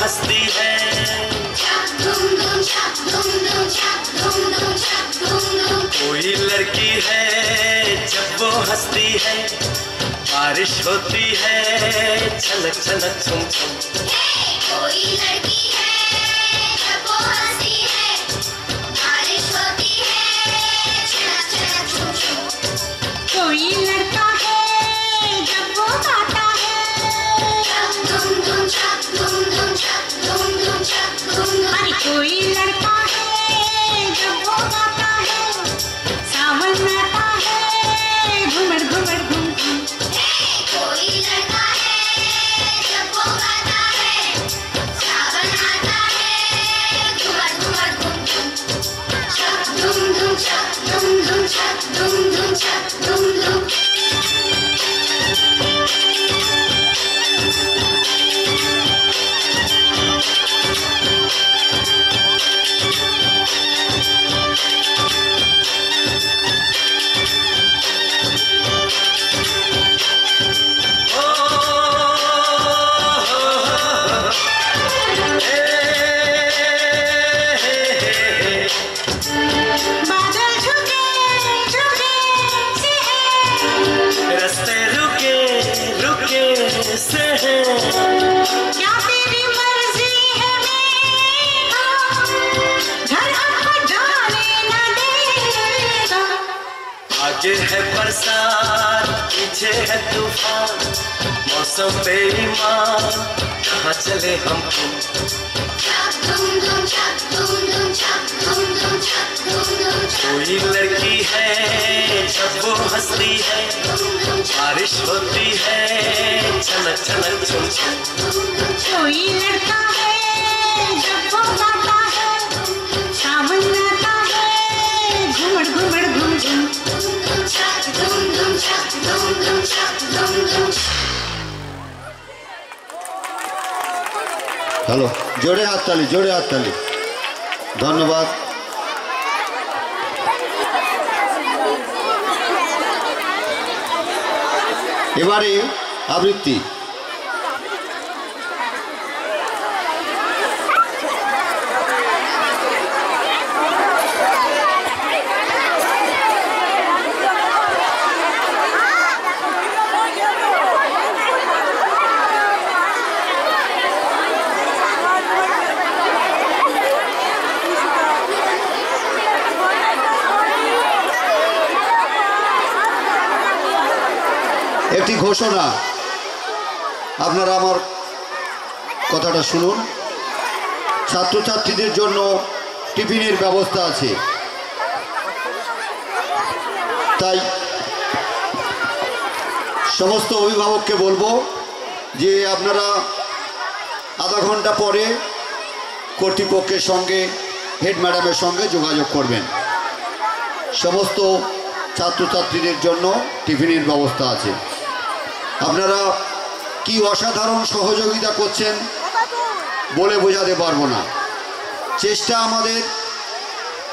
हंसती है। कोई लड़की है जब वो हंसती है, बारिश होती है छलक छलक छुम छुम। कोई लड़की है जब वो हंसती है, बारिश होती है छलक छलक छुम छुम। कोई लड़का है जब वो गाता है, अरे कोई लड़का है जब वो गाता है, सावन आता है घुमड़ घुमड़ घुम घुम। कोई लड़का है जब वो गाता है, सावन आता है घुमड़ घुमड़ घुम घुम। छक धुम धुम छक धुम धुम छक धुम धुम छक धुम धुम। क्या तेरी मर्जी है मेरा, घर आपको जाने न देगा। आगे है बरसात पीछे है तूफान, मौसम बेईमान कहाँ चले हम। कोई लड़की है जब वो हंसती है, बारिश होती है छलक छलक छुम छुम। कोई लड़का है जब वो गाता है, सावन आता है घुमड़ घुमड़ घुम घुम। हेलो, जोड़े हाथ ताली, जोड़े हाथ ताली। धन्यवाद। এবারে আবৃত্তি। একটি ঘোষণা, আপনারা আমার কথাটা শুনুন। ছাত্রছাত্রীদের জন্য টিফিনের ব্যবস্থা আছে, তাই সমস্ত অভিভাবককে বলবো যে আপনারা আধা ঘন্টা পরে কর্তৃপক্ষের সঙ্গে, হেড ম্যাডামের সঙ্গে যোগাযোগ করবেন। সমস্ত ছাত্রছাত্রীদের জন্য টিফিনের ব্যবস্থা আছে। আপনারা কি অসাধারণ সহযোগিতা করছেন বলে বোঝাতে পারবো না। চেষ্টা আমাদের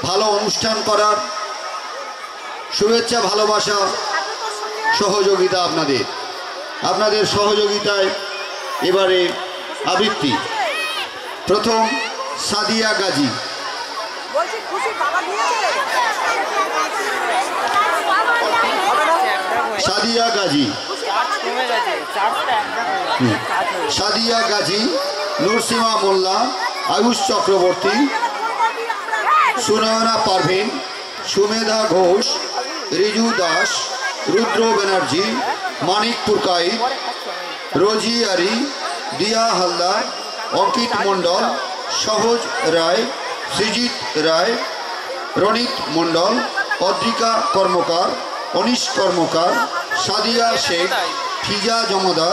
ভালো অনুষ্ঠান করার, শুভেচ্ছা ভালোবাসা সহযোগিতা আপনাদের। আপনাদের সহযোগিতায় এবারে আবৃত্তি। প্রথম সাদিয়া গাজী। সাদিয়া গাজী, সাদিয়া গাজী, নুরসীমা মোল্লা, আয়ুষ চক্রবর্তী, সুনয়না পারভিন, সুমেধা ঘোষ, রিজু দাস, রুদ্র ব্যানার্জি, মানিক পুরকাইত, রোজি আরি, দিয়া হালদার, অঙ্কিত মণ্ডল, সহজ রায়, সৃজিত রায়, রণিত মণ্ডল, অদ্রিকা কর্মকার, অনিশ কর্মকার, সাদিয়া শেখ, ফিজা জমাদার।